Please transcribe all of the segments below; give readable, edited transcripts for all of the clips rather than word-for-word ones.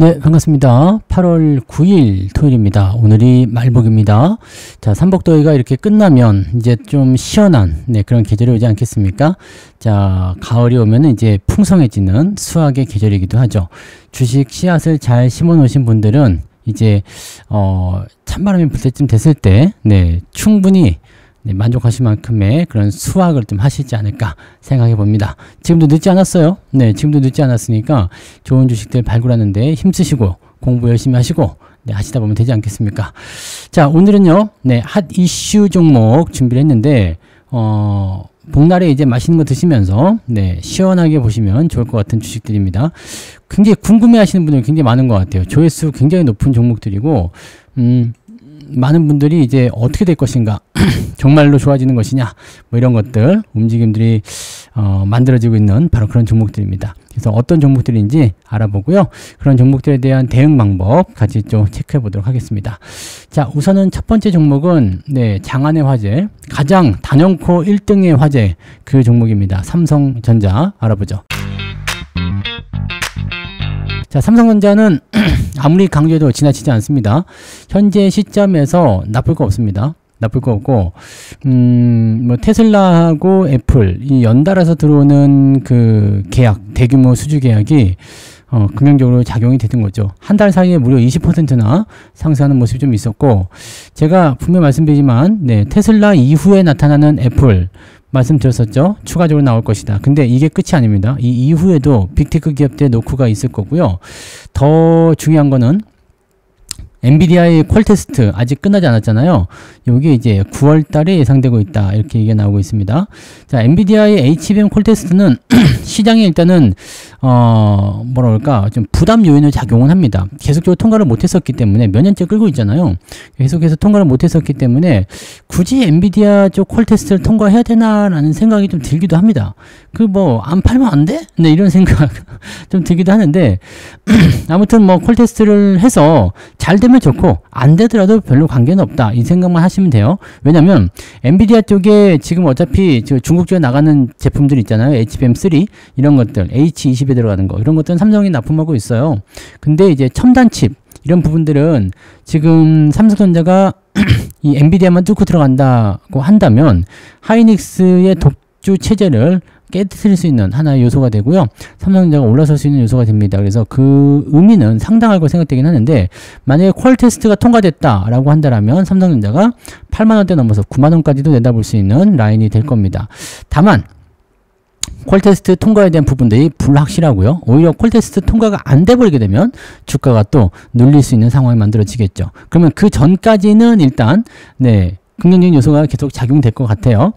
네, 반갑습니다. 8월 9일 토요일입니다. 오늘이 말복입니다. 자, 삼복더위가 이렇게 끝나면 이제 좀 시원한 그런 계절이 오지 않겠습니까? 자, 가을이 오면 이제 풍성해지는 수확의 계절이기도 하죠. 주식 씨앗을 잘 심어 놓으신 분들은 이제 찬바람이 불 때쯤 됐을 때 충분히 만족하실 만큼의 그런 수확을 좀 하시지 않을까 생각해 봅니다. 지금도 늦지 않았어요. 지금도 늦지 않았으니까 좋은 주식들 발굴하는데 힘쓰시고 공부 열심히 하시고 하시다 보면 되지 않겠습니까? 자, 오늘은요, 핫 이슈 종목 준비를 했는데, 복날에 이제 맛있는 거 드시면서, 시원하게 보시면 좋을 것 같은 주식들입니다. 굉장히 궁금해 하시는 분들이 굉장히 많은 것 같아요. 조회수 굉장히 높은 종목들이고, 많은 분들이 이제 어떻게 될 것인가, 정말로 좋아지는 것이냐, 뭐 이런 것들, 움직임들이 만들어지고 있는 바로 그런 종목들입니다. 그래서 어떤 종목들인지 알아보고요. 그런 종목들에 대한 대응 방법 같이 좀 체크해 보도록 하겠습니다. 자, 우선은 첫 번째 종목은 장안의 화제, 가장 단연코 1등의 화제, 그 종목입니다. 삼성전자 알아보죠. 자, 삼성전자는 아무리 강조해도 지나치지 않습니다. 현재 시점에서 나쁠 거 없습니다. 나쁠 거 없고, 뭐 테슬라하고 애플 이 연달아서 들어오는 그 계약, 대규모 수주 계약이 긍정적으로 작용이 되는 거죠. 한 달 사이에 무려 20%나 상승하는 모습이 좀 있었고, 제가 분명 말씀드리지만 테슬라 이후에 나타나는 애플 말씀드렸었죠. 추가적으로 나올 것이다. 근데 이게 끝이 아닙니다. 이 이후에도 빅테크 기업들의 노크가 있을 거고요. 더 중요한 거는 엔비디아의 퀄 테스트 아직 끝나지 않았잖아요. 여기 이제 9월 달에 예상되고 있다. 이렇게 얘기가 나오고 있습니다. 자, 엔비디아의 HBM 퀄 테스트는 시장에 일단은 뭐라 그럴까, 좀 부담 요인을 작용은 합니다. 계속적으로 통과를 못했었기 때문에 몇 년째 끌고 있잖아요. 계속해서 통과를 못했었기 때문에 굳이 엔비디아 쪽 퀄 테스트를 통과해야 되나라는 생각이 좀 들기도 합니다. 그 뭐 안 팔면 안 돼? 이런 생각 좀 들기도 하는데 아무튼 뭐 퀄 테스트를 해서 잘 되면 좋고 안 되더라도 별로 관계는 없다. 이 생각만 하시면 돼요. 왜냐면 엔비디아 쪽에 지금 어차피 중국 쪽에 나가는 제품들 있잖아요. HBM3 이런 것들, H20에 들어가는 거, 이런 것들은 삼성이 납품하고 있어요. 근데 이제 첨단 칩 이런 부분들은 지금 삼성전자가 이 엔비디아만 뚫고 들어간다고 한다면 하이닉스의 독주 체제를 깨뜨릴 수 있는 하나의 요소가 되고요. 삼성전자가 올라설 수 있는 요소가 됩니다. 그래서 그 의미는 상당할 거 생각되긴 하는데, 만약에 퀄 테스트가 통과됐다라고 한다면 삼성전자가 8만원대 넘어서 9만원까지도 내다볼 수 있는 라인이 될 겁니다. 다만 퀄 테스트 통과에 대한 부분들이 불확실하고요. 오히려 퀄 테스트 통과가 안 돼버리게 되면 주가가 또 눌릴 수 있는 상황이 만들어지겠죠. 그러면 그 전까지는 일단 긍정적인 요소가 계속 작용될 것 같아요.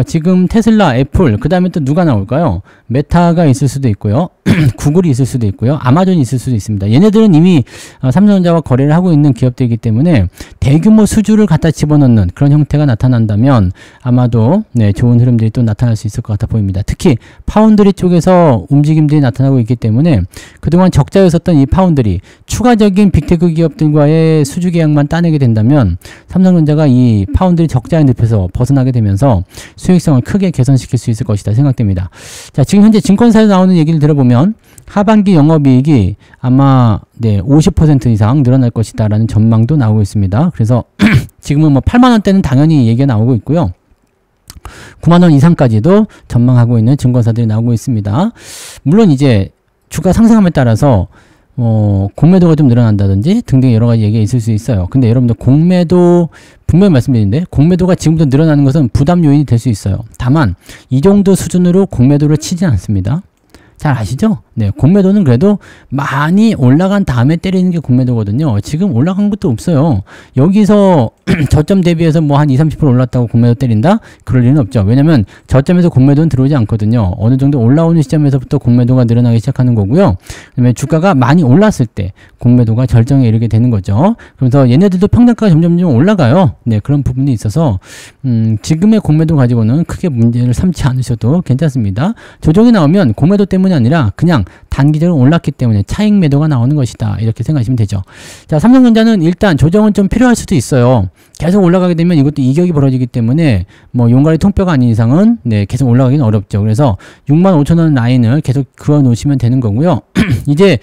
지금 테슬라, 애플, 그 다음에 또 누가 나올까요? 메타가 있을 수도 있고요. 구글이 있을 수도 있고요. 아마존이 있을 수도 있습니다. 얘네들은 이미 삼성전자와 거래를 하고 있는 기업들이기 때문에 대규모 수주를 갖다 집어넣는 그런 형태가 나타난다면 아마도 좋은 흐름들이 또 나타날 수 있을 것 같아 보입니다. 특히 파운드리 쪽에서 움직임들이 나타나고 있기 때문에 그동안 적자였었던 이 파운드리, 추가적인 빅테크 기업들과의 수주 계약만 따내게 된다면 삼성전자가 이 파운드리 적자의 늪에서 벗어나게 되면서 수익성을 크게 개선시킬 수 있을 것이다 생각됩니다. 자, 지금 현재 증권사에서 나오는 얘기를 들어보면 하반기 영업이익이 아마 50% 이상 늘어날 것이다 라는 전망도 나오고 있습니다. 그래서 지금은 뭐 8만원대는 당연히 얘기가 나오고 있고요. 9만원 이상까지도 전망하고 있는 증권사들이 나오고 있습니다. 물론 이제 주가 상승함에 따라서 공매도가 좀 늘어난다든지 등등 여러 가지 얘기가 있을 수 있어요. 근데 여러분들 공매도 분명히 말씀드리는데, 공매도가 지금부터 늘어나는 것은 부담 요인이 될 수 있어요. 다만 이 정도 수준으로 공매도를 치지 않습니다. 잘 아시죠? 공매도는 그래도 많이 올라간 다음에 때리는 게 공매도거든요. 지금 올라간 것도 없어요. 여기서 저점 대비해서 뭐 한 20, 30% 올랐다고 공매도 때린다? 그럴 리는 없죠. 왜냐면 저점에서 공매도는 들어오지 않거든요. 어느 정도 올라오는 시점에서부터 공매도가 늘어나기 시작하는 거고요. 그다음에 주가가 많이 올랐을 때 공매도가 절정에 이르게 되는 거죠. 그래서 얘네들도 평단가가 점점 올라가요. 그런 부분이 있어서 지금의 공매도 가지고는 크게 문제를 삼지 않으셔도 괜찮습니다. 조정이 나오면 공매도 때문이 아니라 그냥 단기적으로 올랐기 때문에 차익 매도가 나오는 것이다. 이렇게 생각하시면 되죠. 자, 삼성전자는 일단 조정은 좀 필요할 수도 있어요. 계속 올라가게 되면 이것도 이격이 벌어지기 때문에 뭐 용가리 통뼈가 아닌 이상은 계속 올라가기는 어렵죠. 그래서 65,000원 라인을 계속 그어 놓으시면 되는 거고요. 이제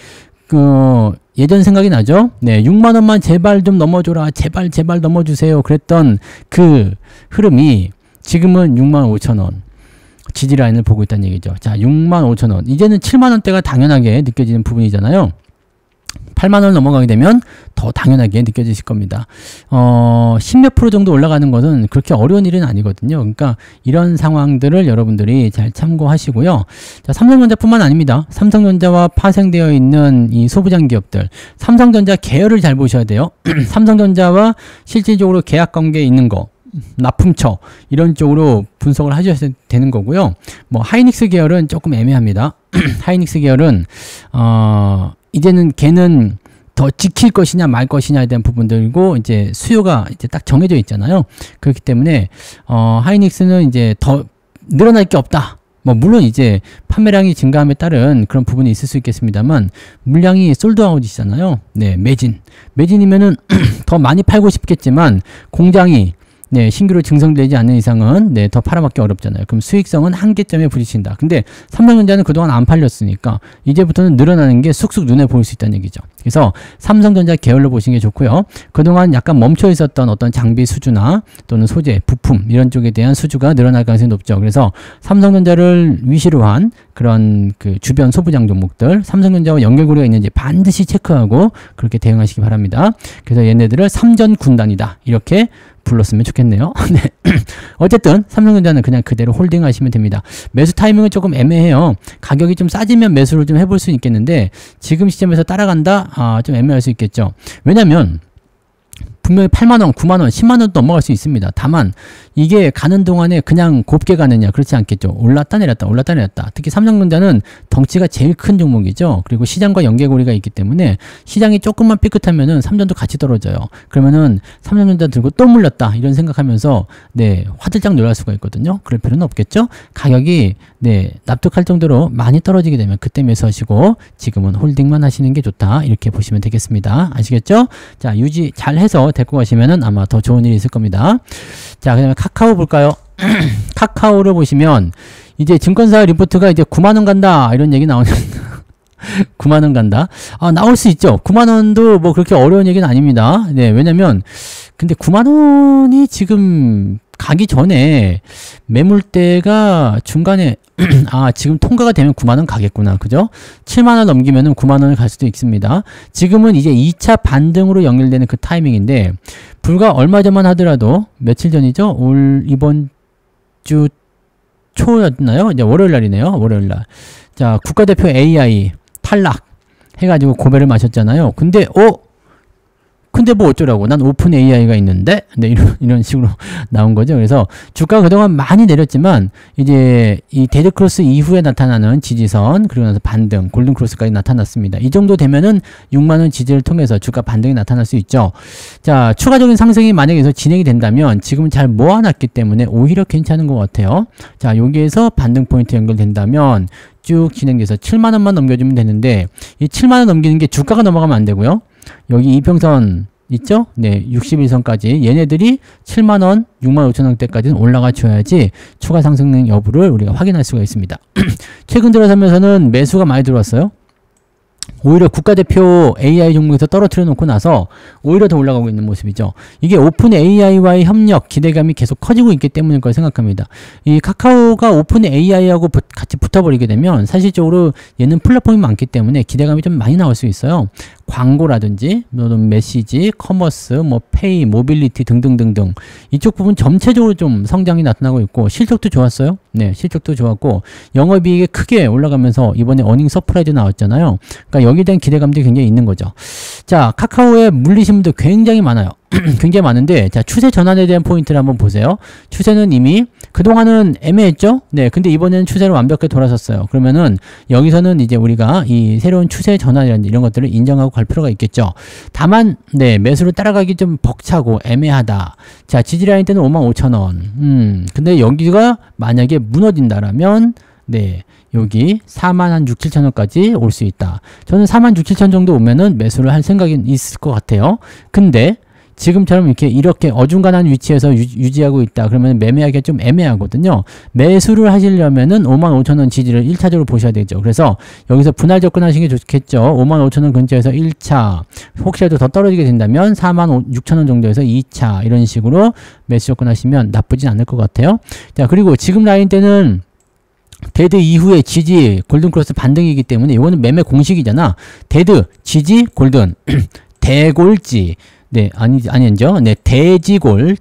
예전 생각이 나죠? 네, 6만원만 제발 좀 넘어줘라. 제발 넘어주세요. 그랬던 그 흐름이 지금은 65,000원. 지지라인을 보고 있다는 얘기죠. 자, 65,000원. 이제는 7만원대가 당연하게 느껴지는 부분이잖아요. 8만원 넘어가게 되면 더 당연하게 느껴지실 겁니다. 10몇 프로 정도 올라가는 것은 그렇게 어려운 일은 아니거든요. 그러니까 이런 상황들을 여러분들이 잘 참고하시고요. 자, 삼성전자뿐만 아닙니다. 삼성전자와 파생되어 있는 이 소부장 기업들, 삼성전자 계열을 잘 보셔야 돼요. 삼성전자와 실질적으로 계약 관계에 있는 거, 납품처 이런 쪽으로 분석을 하셔야 되는 거고요. 뭐 하이닉스 계열은 조금 애매합니다. 하이닉스 계열은 이제는 걔는 더 지킬 것이냐 말 것이냐에 대한 부분들이고 이제 수요가 이제 딱 정해져 있잖아요. 그렇기 때문에 하이닉스는 이제 더 늘어날 게 없다. 뭐 물론 이제 판매량이 증가함에 따른 그런 부분이 있을 수 있겠습니다만 물량이 솔드아웃이잖아요. 네, 매진이면은 더 많이 팔고 싶겠지만 공장이 네, 신규로 증성되지 않는 이상은 네, 더 팔아먹기 어렵잖아요. 그럼 수익성은 한계점에 부딪힌다. 근데 삼성전자는 그동안 안 팔렸으니까 이제부터는 늘어나는 게 쑥쑥 눈에 보일 수 있다는 얘기죠. 그래서 삼성전자 계열로 보시는 게 좋고요. 그동안 약간 멈춰 있었던 어떤 장비 수주나 또는 소재, 부품 이런 쪽에 대한 수주가 늘어날 가능성이 높죠. 그래서 삼성전자를 위시로 한 그런 그 주변 소부장 종목들, 삼성전자와 연결고리가 있는지 반드시 체크하고 그렇게 대응하시기 바랍니다. 그래서 얘네들을 삼전 군단이다. 이렇게 불렀으면 좋겠네요. 네. 어쨌든 삼성전자는 그냥 그대로 홀딩 하시면 됩니다. 매수 타이밍은 조금 애매해요. 가격이 좀 싸지면 매수를 좀 해볼 수 있겠는데 지금 시점에서 따라간다? 좀 애매할 수 있겠죠. 왜냐면 분명히 8만원, 9만원, 10만원 넘어갈 수 있습니다. 다만 이게 가는 동안에 그냥 곱게 가느냐 그렇지 않겠죠. 올랐다 내렸다 올랐다 내렸다. 특히 삼성전자는 덩치가 제일 큰 종목이죠. 그리고 시장과 연계고리가 있기 때문에 시장이 조금만 삐끗하면은 삼전도 같이 떨어져요. 그러면은 삼성전자 들고 또 물렸다 이런 생각하면서 네, 화들짝 놀랄 수가 있거든요. 그럴 필요는 없겠죠. 가격이 네, 납득할 정도로 많이 떨어지게 되면 그때 매수하시고 지금은 홀딩만 하시는 게 좋다. 이렇게 보시면 되겠습니다. 아시겠죠? 자, 유지 잘 해서 데리고 가시면은 아마 더 좋은 일이 있을 겁니다. 자, 그 다음에 카카오 볼까요? 카카오를 보시면 이제 증권사 리포트가 이제 9만원 간다 이런 얘기 나오는 9만원 간다. 나올 수 있죠. 9만원도 뭐 그렇게 어려운 얘기는 아닙니다. 네, 왜냐면 근데 9만원이 지금 가기 전에 매물대가 중간에 지금 통과가 되면 9만원 가겠구나. 그죠? 7만원 넘기면은 9만원을 갈 수도 있습니다. 지금은 이제 2차 반등으로 연결되는 그 타이밍인데 불과 얼마 전만 하더라도 며칠 전이죠? 이번 주 초였나요? 이제 월요일 날이네요. 월요일 날. 자, 국가대표 AI 탈락 해가지고 고배를 마셨잖아요. 근데 뭐 어쩌라고. 난 오픈 AI가 있는데? 네, 이런 식으로 나온 거죠. 그래서 주가가 그동안 많이 내렸지만 이제 이 데드크로스 이후에 나타나는 지지선 그리고 나서 반등, 골든크로스까지 나타났습니다. 이 정도 되면은 6만원 지지를 통해서 주가 반등이 나타날 수 있죠. 자, 추가적인 상승이 만약에 여기서 진행이 된다면 지금은 잘 모아놨기 때문에 오히려 괜찮은 것 같아요. 자, 여기에서 반등 포인트 연결된다면 쭉 진행돼서 7만원만 넘겨주면 되는데 이 7만원 넘기는 게 주가가 넘어가면 안 되고요. 여기 이평선 있죠? 네, 61선까지 얘네들이 7만원, 65,000원대까지는 올라가 줘야지 추가 상승 여부를 우리가 확인할 수가 있습니다. 최근 들어서면서는 매수가 많이 들어왔어요. 오히려 국가대표 AI 종목에서 떨어뜨려 놓고 나서 오히려 더 올라가고 있는 모습이죠. 이게 오픈 AI와의 협력, 기대감이 계속 커지고 있기 때문일 걸 생각합니다. 이 카카오가 오픈 AI하고 같이 붙어버리게 되면 사실적으로 얘는 플랫폼이 많기 때문에 기대감이 좀 많이 나올 수 있어요. 광고라든지 메시지, 커머스, 뭐 페이, 모빌리티 등등등등 이쪽 부분 전체적으로 좀 성장이 나타나고 있고 실적도 좋았어요. 네, 실적도 좋았고 영업이익이 크게 올라가면서 이번에 어닝 서프라이즈 나왔잖아요. 그러니까 여기에 대한 기대감도 굉장히 있는 거죠. 자, 카카오에 물리신 분들 굉장히 많아요. 굉장히 많은데 자, 추세 전환에 대한 포인트를 한번 보세요. 추세는 이미 그동안은 애매했죠. 네, 근데 이번에는 추세로 완벽하게 돌아섰어요. 그러면은 여기서는 이제 우리가 이 새로운 추세 전환이라든지 이런 것들을 인정하고 갈 필요가 있겠죠. 다만 네, 매수를 따라가기 좀 벅차고 애매하다. 자, 지지라인 때는 55,000원. 근데 여기가 만약에 무너진다라면 네, 여기 46,000, 7,000원까지 올 수 있다. 저는 46,000 정도 오면은 매수를 할 생각이 있을 것 같아요. 근데 지금처럼 이렇게 어중간한 위치에서 유지하고 있다. 그러면 매매하기가 좀 애매하거든요. 매수를 하시려면은 55,000원 지지를 1차적으로 보셔야 되죠. 그래서 여기서 분할 접근하시는 게 좋겠죠. 55,000원 근처에서 1차, 혹시라도 더 떨어지게 된다면 46,000원 정도에서 2차, 이런 식으로 매수 접근하시면 나쁘진 않을 것 같아요. 자, 그리고 지금 라인 때는 데드 이후에 지지, 골든크로스 반등이기 때문에 이거는 매매 공식이잖아. 데드, 지지, 골든, 대골지. 네, 아니죠. 네, 돼지골.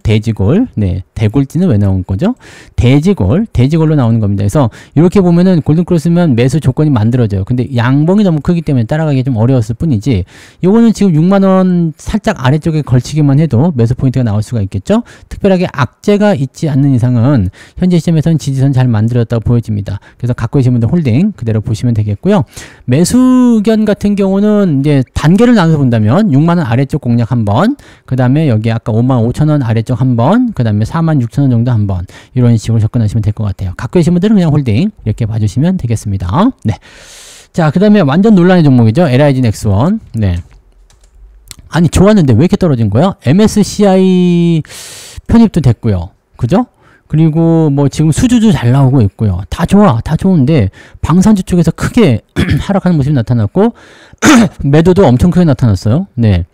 네, 대골지는 왜 나온 거죠? 돼지골로 나오는 겁니다. 그래서 이렇게 보면은 골든크로스면 매수 조건이 만들어져요. 근데 양봉이 너무 크기 때문에 따라가기 좀 어려웠을 뿐이지, 요거는 지금 6만원 살짝 아래쪽에 걸치기만 해도 매수 포인트가 나올 수가 있겠죠? 특별하게 악재가 있지 않는 이상은 현재 시점에서는 지지선 잘 만들었다고 보여집니다. 그래서 갖고 계신 분들 홀딩 그대로 보시면 되겠고요. 매수 의견 같은 경우는 이제 단계를 나눠서 본다면 6만원 아래쪽 공략 한번, 그 다음에 여기 아까 55,000원 아래쪽 한번, 그 다음에 46,000원 정도 한번, 이런 식으로 접근하시면 될 것 같아요. 갖고 계신 분들은 그냥 홀딩 이렇게 봐주시면 되겠습니다. 네. 자, 그 다음에 완전 논란의 종목이죠. LIG 넥스원. 네. 아니, 좋았는데 왜 이렇게 떨어진 거야? MSCI 편입도 됐고요. 그죠? 그리고 뭐 지금 수주도 잘 나오고 있고요. 다 좋아. 다 좋은데 방산주 쪽에서 크게 하락하는 모습이 나타났고 매도도 엄청 크게 나타났어요. 네.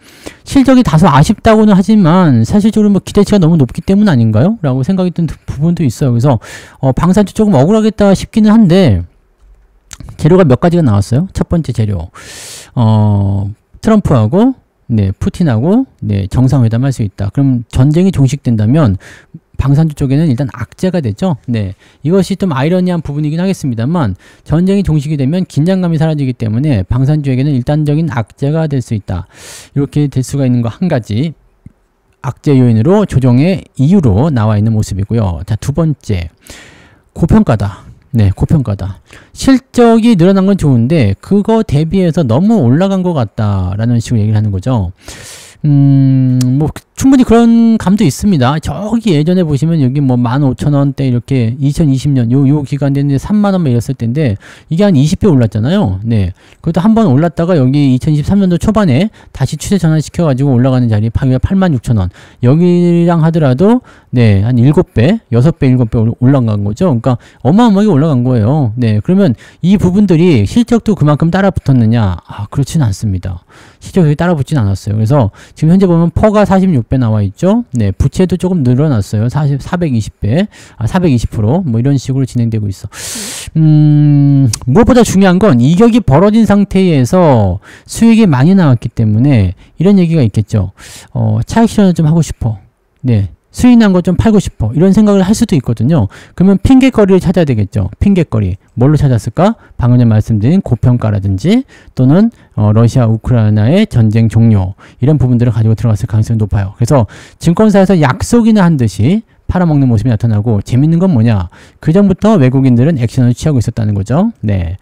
실적이 다소 아쉽다고는 하지만 사실적으로 뭐 기대치가 너무 높기 때문 아닌가요? 라고 생각이 든 부분도 있어요. 그래서 방산주 조금 억울하겠다 싶기는 한데, 재료가 몇 가지가 나왔어요. 첫 번째 재료, 트럼프하고 네, 푸틴하고 네, 정상회담 할 수 있다. 그럼 전쟁이 종식된다면 방산주 쪽에는 일단 악재가 되죠. 네, 이것이 좀 아이러니한 부분이긴 하겠습니다만, 전쟁이 종식이 되면 긴장감이 사라지기 때문에 방산주에게는 일단적인 악재가 될 수 있다. 이렇게 될 수가 있는 거 한 가지 악재 요인으로 조정의 이유로 나와 있는 모습이고요. 자, 두 번째, 고평가다. 네, 고평가다. 실적이 늘어난 건 좋은데 그거 대비해서 너무 올라간 것 같다라는 식으로 얘기를 하는 거죠. 뭐 충분히 그런 감도 있습니다. 저기 예전에 보시면 여기 뭐 15,000원대 이렇게 2020년 요 기간 됐는데 3만원만 이랬을 텐데 이게 한 20배 올랐잖아요. 네. 그것도 한번 올랐다가 여기 2023년도 초반에 다시 추세 전환시켜가지고 올라가는 자리 86,000원. 여기랑 하더라도 네, 한 7배, 6배, 7배 올라간 거죠. 그러니까 어마어마하게 올라간 거예요. 네. 그러면 이 부분들이 실적도 그만큼 따라 붙었느냐? 아, 그렇지는 않습니다. 실적이 따라 붙진 않았어요. 그래서 지금 현재 보면 퍼가 46배 나와 있죠. 네, 부채도 조금 늘어났어요. 420배, 420%, 뭐 이런 식으로 진행되고 있어. 무엇보다 중요한 건 이격이 벌어진 상태에서 수익이 많이 나왔기 때문에 이런 얘기가 있겠죠. 차익 실현을 좀 하고 싶어. 네. 수익 난 거 좀 팔고 싶어. 이런 생각을 할 수도 있거든요. 그러면 핑계거리를 찾아야 되겠죠. 핑계거리. 뭘로 찾았을까? 방금 전에 말씀드린 고평가라든지 또는 러시아 우크라이나의 전쟁 종료, 이런 부분들을 가지고 들어갔을 가능성이 높아요. 그래서 증권사에서 약속이나 한 듯이 팔아먹는 모습이 나타나고, 재밌는 건 뭐냐? 그 전부터 외국인들은 액션을 취하고 있었다는 거죠. 네.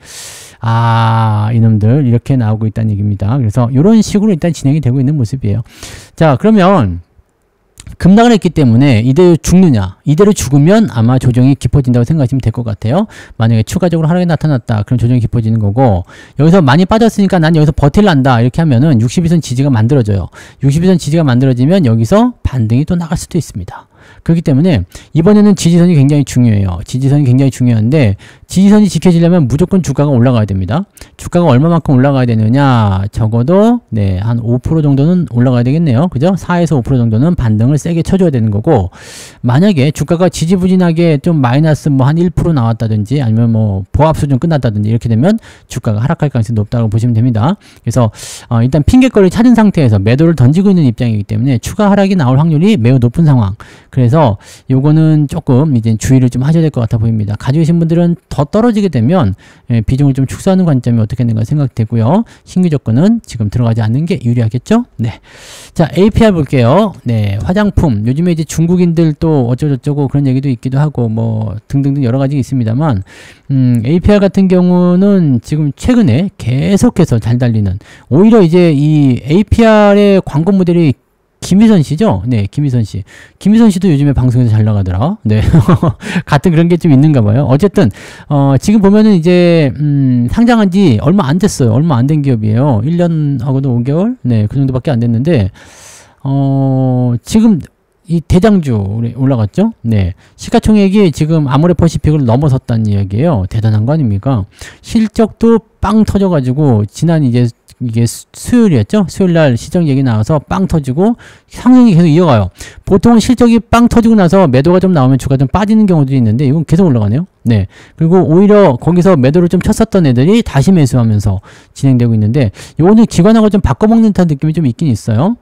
아, 이놈들 이렇게 나오고 있다는 얘기입니다. 그래서 이런 식으로 일단 진행이 되고 있는 모습이에요. 자, 그러면 급락을 했기 때문에 이대로 죽느냐? 이대로 죽으면 아마 조정이 깊어진다고 생각하시면 될 것 같아요. 만약에 추가적으로 하락이 나타났다, 그럼 조정이 깊어지는 거고, 여기서 많이 빠졌으니까 난 여기서 버틸란다 이렇게 하면은 62선 지지가 만들어져요. 62선 지지가 만들어지면 여기서 반등이 또 나갈 수도 있습니다. 그렇기 때문에 이번에는 지지선이 굉장히 중요해요. 지지선이 굉장히 중요한데, 지지선이 지켜지려면 무조건 주가가 올라가야 됩니다. 주가가 얼마만큼 올라가야 되느냐? 적어도 네, 한 5% 정도는 올라가야 되겠네요. 그죠? 4에서 5% 정도는 반등을 세게 쳐줘야 되는 거고, 만약에 주가가 지지부진하게 좀 마이너스 뭐 한 1% 나왔다든지 아니면 뭐 보합 수준 끝났다든지 이렇게 되면 주가가 하락할 가능성이 높다고 보시면 됩니다. 그래서 일단 핑계거리를 찾은 상태에서 매도를 던지고 있는 입장이기 때문에 추가 하락이 나올 확률이 매우 높은 상황. 그래서 요거는 조금 이제 주의를 좀 하셔야 될 것 같아 보입니다. 가지고 계신 분들은 더 떨어지게 되면 비중을 좀 축소하는 관점이 어떻게 되는가 생각되고요. 신규 조건은 지금 들어가지 않는 게 유리하겠죠? 네. 자, APR 볼게요. 네. 화장품. 요즘에 이제 중국인들 또 어쩌고저쩌고 그런 얘기도 있기도 하고 뭐 등등등 여러 가지 있습니다만, APR 같은 경우는 지금 최근에 계속해서 잘 달리는, 오히려 이제 이 APR의 광고 모델이 김희선 씨죠? 네, 김희선 씨. 김희선 씨도 요즘에 방송에서 잘 나가더라. 네. 같은 그런 게 좀 있는가 봐요. 어쨌든, 지금 보면은 이제, 상장한 지 얼마 안 됐어요. 얼마 안 된 기업이에요. 1년하고도 5개월? 네, 그 정도밖에 안 됐는데, 지금 이 대장주 올라갔죠? 네. 시가총액이 지금 아모레퍼시픽을 넘어섰다는 이야기예요. 대단한 거 아닙니까? 실적도 빵 터져가지고 지난 이게 수요일이었죠? 수요일 날 시정 얘기 나와서 빵 터지고 상승이 계속 이어가요. 보통 실적이 빵 터지고 나서 매도가 좀 나오면 주가 좀 빠지는 경우도 있는데 이건 계속 올라가네요. 네. 그리고 오히려 거기서 매도를 좀 쳤었던 애들이 다시 매수하면서 진행되고 있는데 요거는 기관하고 좀 바꿔먹는 듯한 느낌이 좀 있긴 있어요.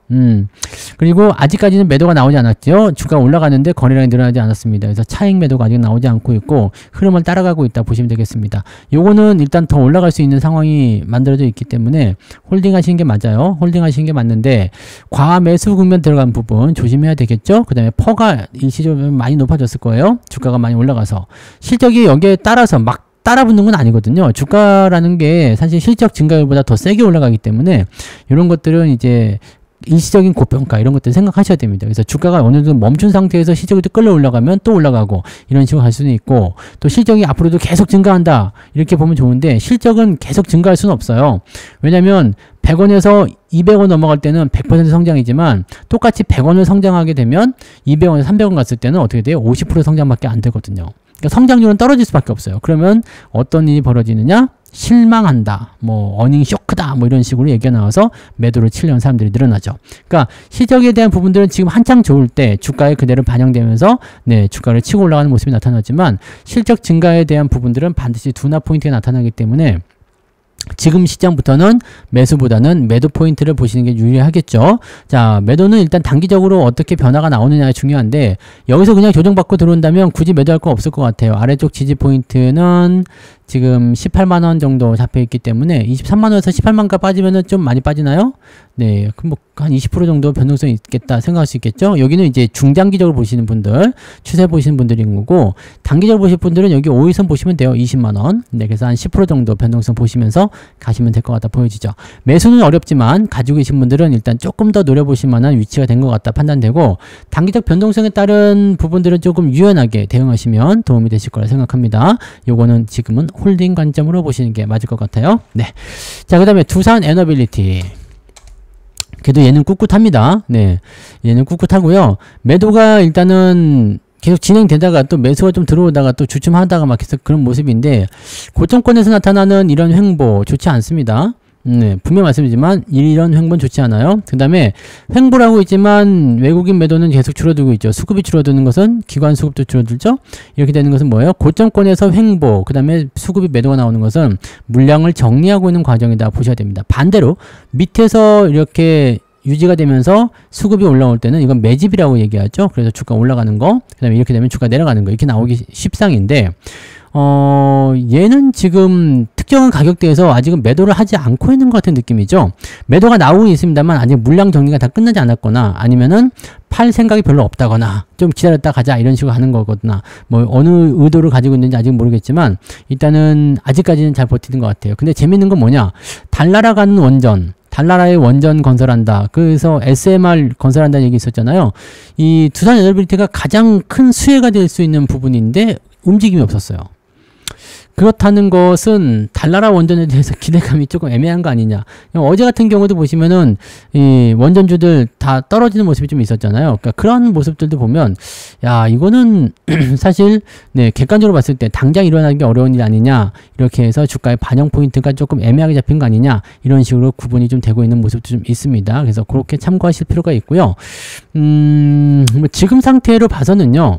그리고 아직까지는 매도가 나오지 않았죠. 주가 올라가는데 거래량이 늘어나지 않았습니다. 그래서 차익 매도가 아직 나오지 않고 있고 흐름을 따라가고 있다 보시면 되겠습니다. 요거는 일단 더 올라갈 수 있는 상황이 만들어져 있기 때문에 홀딩 하시는 게 맞아요. 홀딩 하시는 게 맞는데 과매수 국면 들어간 부분 조심해야 되겠죠. 그 다음에 퍼가 일시적으로 많이 높아졌을 거예요. 주가가 많이 올라가서 실적이 여기에 따라서 막 따라붙는 건 아니거든요. 주가라는 게 사실 실적 증가율보다 더 세게 올라가기 때문에 이런 것들은 이제 일시적인 고평가 이런 것들 생각하셔야 됩니다. 그래서 주가가 어느 정도 멈춘 상태에서 실적이 또 끌려 올라가면 또 올라가고 이런 식으로 갈 수는 있고 또 실적이 앞으로도 계속 증가한다 이렇게 보면 좋은데 실적은 계속 증가할 수는 없어요. 왜냐하면 100원에서 200원 넘어갈 때는 100% 성장이지만 똑같이 100원을 성장하게 되면 200원에서 300원 갔을 때는 어떻게 돼요? 50% 성장밖에 안 되거든요. 그러니까 성장률은 떨어질 수밖에 없어요. 그러면 어떤 일이 벌어지느냐? 실망한다, 뭐 어닝 쇼크다, 뭐 이런 식으로 얘기가 나와서 매도를 치려는 사람들이 늘어나죠. 그러니까 실적에 대한 부분들은 지금 한창 좋을 때 주가에 그대로 반영되면서 네, 주가를 치고 올라가는 모습이 나타나지만 실적 증가에 대한 부분들은 반드시 둔화 포인트가 나타나기 때문에 지금 시장부터는 매수보다는 매도 포인트를 보시는 게 유리하겠죠. 자, 매도는 일단 단기적으로 어떻게 변화가 나오느냐가 중요한데 여기서 그냥 조정받고 들어온다면 굳이 매도할 거 없을 것 같아요. 아래쪽 지지 포인트는 지금 18만원 정도 잡혀있기 때문에 23만원에서 18만원가 빠지면은 좀 많이 빠지나요? 네, 그럼 뭐 한 20% 정도 변동성이 있겠다 생각할 수 있겠죠. 여기는 이제 중장기적으로 보시는 분들, 추세 보시는 분들인 거고 단기적으로 보실 분들은 여기 5일선 보시면 돼요. 20만원. 네, 그래서 한 10% 정도 변동성 보시면서 가시면 될 것 같다 보여지죠. 매수는 어렵지만 가지고 계신 분들은 일단 조금 더 노려보실 만한 위치가 된 것 같다 판단되고 단기적 변동성에 따른 부분들은 조금 유연하게 대응하시면 도움이 되실 거라 생각합니다. 요거는 지금은 홀딩 관점으로 보시는 게 맞을 것 같아요. 네. 자, 그 다음에 두산 에너빌리티. 그래도 얘는 꿋꿋합니다. 네. 얘는 꿋꿋하고요. 매도가 일단은 계속 진행되다가 또 매수가 좀 들어오다가 또 주춤하다가 막 계속 그런 모습인데 고점권에서 나타나는 이런 횡보 좋지 않습니다. 네, 분명 말씀드리지만 이런 횡보는 좋지 않아요. 그 다음에 횡보라고 있지만 외국인 매도는 계속 줄어들고 있죠. 수급이 줄어드는 것은 기관 수급도 줄어들죠. 이렇게 되는 것은 뭐예요? 고점권에서 횡보, 그 다음에 수급이 매도가 나오는 것은 물량을 정리하고 있는 과정이다 보셔야 됩니다. 반대로 밑에서 이렇게 유지가 되면서 수급이 올라올 때는 이건 매집이라고 얘기하죠. 그래서 주가 올라가는 거, 그 다음에 이렇게 되면 주가 내려가는 거, 이렇게 나오기 쉽상인데 얘는 지금 특정한 가격대에서 아직은 매도를 하지 않고 있는 것 같은 느낌이죠. 매도가 나오고 있습니다만 아직 물량 정리가 다 끝나지 않았거나 아니면은 팔 생각이 별로 없다거나 좀 기다렸다 가자 이런 식으로 하는 거거나 뭐 어느 의도를 가지고 있는지 아직 모르겠지만 일단은 아직까지는 잘 버티는 것 같아요. 근데 재밌는 건 뭐냐? 달나라 가는 원전. 달나라의 원전 건설한다. 그래서 SMR 건설한다는 얘기 있었잖아요. 이 두산 에너빌리티가 가장 큰 수혜가 될 수 있는 부분인데 움직임이 없었어요. 그렇다는 것은 달나라 원전에 대해서 기대감이 조금 애매한 거 아니냐. 어제 같은 경우도 보시면은 이 원전주들 다 떨어지는 모습이 좀 있었잖아요. 그러니까 그런 모습들도 보면 야 이거는 사실 네 객관적으로 봤을 때 당장 일어나는 게 어려운 일 아니냐 이렇게 해서 주가의 반영 포인트가 조금 애매하게 잡힌 거 아니냐 이런 식으로 구분이 좀 되고 있는 모습도 좀 있습니다. 그래서 그렇게 참고하실 필요가 있고요. 뭐 지금 상태로 봐서는요.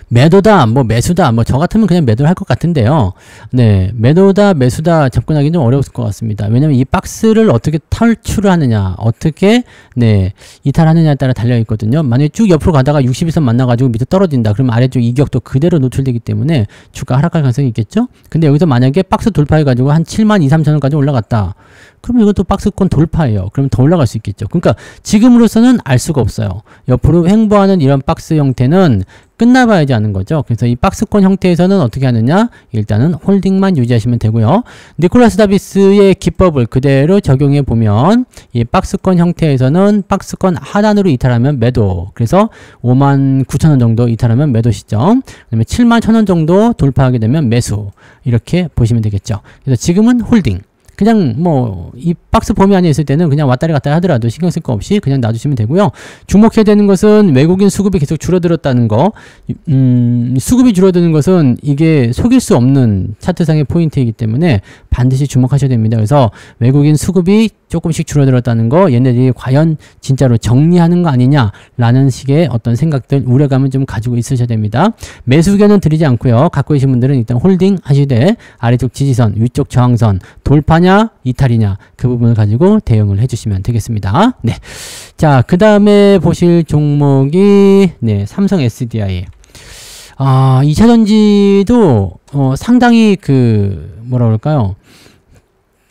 매도다, 뭐 매수다, 뭐 저 같으면 그냥 매도를 할 것 같은데요. 네, 매도다, 매수다 접근하기 좀 어려울 것 같습니다. 왜냐면 이 박스를 어떻게 탈출을 하느냐, 어떻게 네 이탈하느냐에 따라 달려 있거든요. 만약에 쭉 옆으로 가다가 60일선 만나가지고 밑에 떨어진다, 그러면 아래쪽 이격도 그대로 노출되기 때문에 주가 하락할 가능성이 있겠죠. 근데 여기서 만약에 박스 돌파해가지고 한 7만 2, 3천원까지 올라갔다. 그럼 이것도 박스권 돌파예요. 그럼 더 올라갈 수 있겠죠. 그러니까 지금으로서는 알 수가 없어요. 옆으로 횡보하는 이런 박스 형태는 끝나봐야지 하는 거죠. 그래서 이 박스권 형태에서는 어떻게 하느냐? 일단은 홀딩만 유지하시면 되고요. 니콜라스 다비스의 기법을 그대로 적용해 보면 이 박스권 형태에서는 박스권 하단으로 이탈하면 매도. 그래서 59,000원 정도 이탈하면 매도 시점. 그다음에 71,000원 정도 돌파하게 되면 매수. 이렇게 보시면 되겠죠. 그래서 지금은 홀딩. 그냥 뭐 이 박스 범위 안에 있을 때는 그냥 왔다리 갔다리 하더라도 신경 쓸 거 없이 그냥 놔두시면 되고요. 주목해야 되는 것은 외국인 수급이 계속 줄어들었다는 거. 수급이 줄어드는 것은 이게 속일 수 없는 차트상의 포인트이기 때문에 반드시 주목하셔야 됩니다. 그래서 외국인 수급이 조금씩 줄어들었다는 거, 얘네들이 과연 진짜로 정리하는 거 아니냐라는 식의 어떤 생각들, 우려감은 좀 가지고 있으셔야 됩니다. 매수 의견은 드리지 않고요. 갖고 계신 분들은 일단 홀딩 하시되 아래쪽 지지선, 위쪽 저항선 돌파냐 이탈이냐 그 부분을 가지고 대응을 해주시면 되겠습니다. 네, 자, 그 다음에 보실 종목이 삼성 SDI. 2차전지도 상당히 뭐라 그럴까요?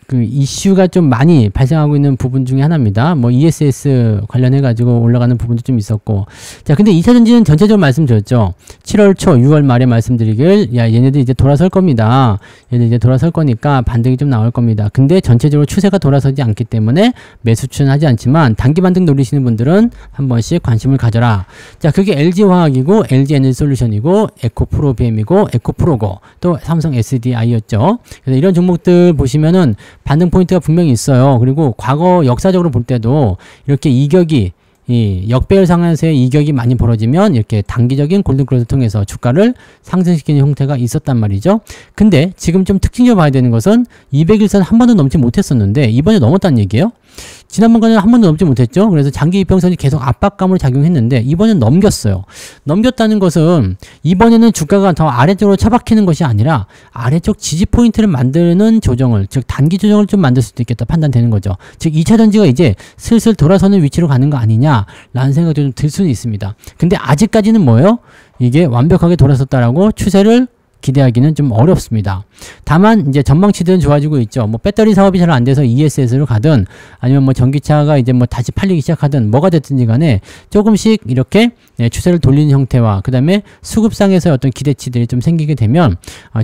그 이슈가 좀 많이 발생하고 있는 부분 중에 하나입니다. 뭐 ESS 관련해 가지고 올라가는 부분도 좀 있었고. 자, 근데 2차전지는 전체적으로 말씀드렸죠. 7월 초 6월 말에 말씀드리길, 야, 얘네들 이제 돌아설 겁니다. 얘네들 이제 돌아설 거니까 반등이 좀 나올 겁니다. 근데 전체적으로 추세가 돌아서지 않기 때문에 매수 추천하지 않지만 단기 반등 노리시는 분들은 한 번씩 관심을 가져라. 자, 그게 LG화학이고 LG에너지솔루션이고 에코프로비엠이고 에코프로고 또 삼성 SDI였죠. 그래서 이런 종목들 보시면은 반등 포인트가 분명히 있어요. 그리고 과거 역사적으로 볼 때도 이렇게 이격이 역배열 상황에서의 이격이 많이 벌어지면 이렇게 단기적인 골든크로스를 통해서 주가를 상승시키는 형태가 있었단 말이죠. 근데 지금 좀 특징적으로 봐야 되는 것은 200일선 한 번도 넘지 못했었는데 이번에 넘었다는 얘기예요. 지난번까지는 한 번도 넘지 못했죠. 그래서 장기 이평선이 계속 압박감으로 작용했는데 이번엔 넘겼어요. 넘겼다는 것은 이번에는 주가가 더 아래쪽으로 처박히는 것이 아니라 아래쪽 지지 포인트를 만드는 조정을, 즉 단기 조정을 좀 만들 수도 있겠다 판단되는 거죠. 즉 2차전지가 이제 슬슬 돌아서는 위치로 가는 거 아니냐라는 생각도 좀 들 수는 있습니다. 근데 아직까지는 뭐예요? 이게 완벽하게 돌아섰다라고 추세를 기대하기는 좀 어렵습니다. 다만 이제 전망치들은 좋아지고 있죠. 뭐 배터리 사업이 잘 안 돼서 ESS로 가든 아니면 뭐 전기차가 이제 뭐 다시 팔리기 시작하든 뭐가 됐든지 간에 조금씩 이렇게 추세를 돌리는 형태와 그 다음에 수급상에서 어떤 기대치들이 좀 생기게 되면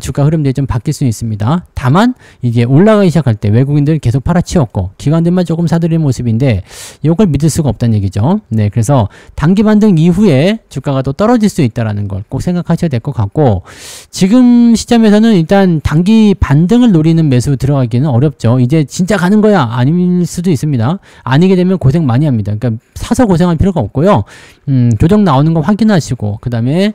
주가 흐름들이 좀 바뀔 수 있습니다. 다만 이게 올라가기 시작할 때 외국인들 계속 팔아치웠고 기관들만 조금 사들이는 모습인데 이걸 믿을 수가 없다는 얘기죠. 네, 그래서 단기 반등 이후에 주가가 또 떨어질 수 있다는 걸 꼭 생각하셔야 될 것 같고, 지금 시점에서는 일단 단기 반등을 노리는 매수 들어가기는 어렵죠. 이제 진짜 가는 거야 아닐 수도 있습니다. 아니게 되면 고생 많이 합니다. 그러니까 사서 고생할 필요가 없고요. 조정 나오는 거 확인하시고 그 다음에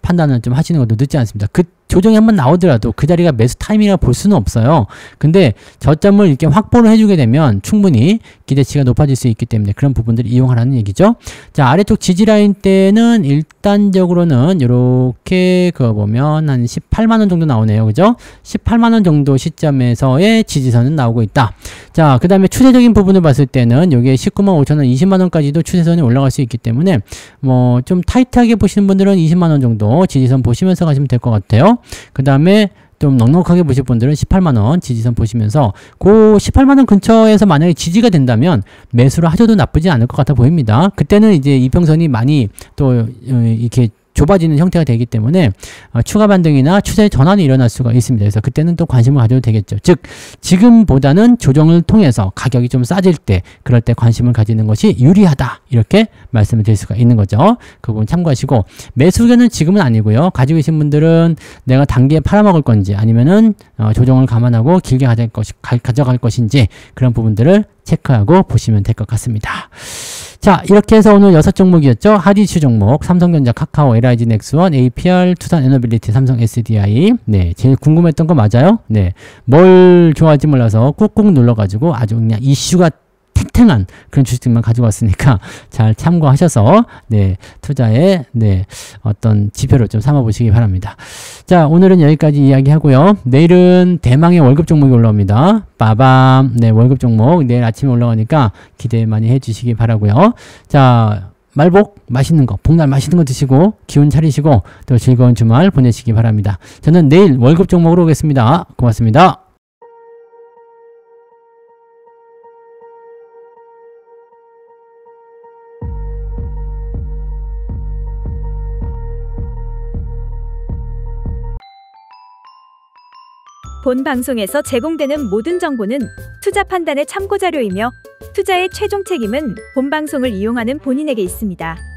판단을 좀 하시는 것도 늦지 않습니다. 그 조정이 한번 나오더라도 그 자리가 매수 타이밍이라 볼 수는 없어요. 근데 저점을 이렇게 확보를 해주게 되면 충분히 기대치가 높아질 수 있기 때문에 그런 부분들을 이용하라는 얘기죠. 자, 아래쪽 지지라인 때는 일단적으로는 이렇게 그거 보면 한 18만원 정도 나오네요. 그죠? 18만원 정도 시점에서의 지지선은 나오고 있다. 자, 그 다음에 추세적인 부분을 봤을 때는 여기에 19만 5천원, 20만원까지도 추세선이 올라갈 수 있기 때문에 뭐 좀 타이트하게 보시는 분들은 20만원 정도 지지선 보시면서 가시면 될 것 같아요. 그 다음에 좀 넉넉하게 보실 분들은 18만원 지지선 보시면서 그 18만원 근처에서 만약에 지지가 된다면 매수를 하셔도 나쁘지 않을 것 같아 보입니다. 그때는 이제 이평선이 많이 또 이렇게 좁아지는 형태가 되기 때문에 추가 반등이나 추세 전환이 일어날 수가 있습니다. 그래서 그때는 또 관심을 가져도 되겠죠. 즉 지금보다는 조정을 통해서 가격이 좀 싸질 때 그럴 때 관심을 가지는 것이 유리하다 이렇게 말씀을 드릴 수가 있는 거죠. 그 부분 참고하시고, 매수 의견은 지금은 아니고요. 가지고 계신 분들은 내가 단기에 팔아먹을 건지 아니면은 조정을 감안하고 길게 가져갈 것인지 그런 부분들을 체크하고 보시면 될 것 같습니다. 자, 이렇게 해서 오늘 6종목이었죠. 하디슈 종목, 삼성전자, 카카오, LIG 넥스원, APR, 투산 에너빌리티, 삼성 SDI. 네, 제일 궁금했던 거 맞아요? 네, 뭘 좋아할지 몰라서 꾹꾹 눌러가지고 아주 그냥 이슈가 탱탱한 그런 주식들만 가지고 왔으니까 잘 참고하셔서 투자에 어떤 지표를 좀 삼아 보시기 바랍니다. 자, 오늘은 여기까지 이야기하고요. 내일은 대망의 월급 종목이 올라옵니다. 빠밤. 월급 종목 내일 아침에 올라가니까 기대 많이 해주시기 바라고요. 자, 말복 맛있는 거, 복날 맛있는 거 드시고 기운 차리시고 또 즐거운 주말 보내시기 바랍니다. 저는 내일 월급 종목으로 오겠습니다. 고맙습니다. 본 방송에서 제공되는 모든 정보는 투자 판단의 참고자료이며 투자의 최종 책임은 본 방송을 이용하는 본인에게 있습니다.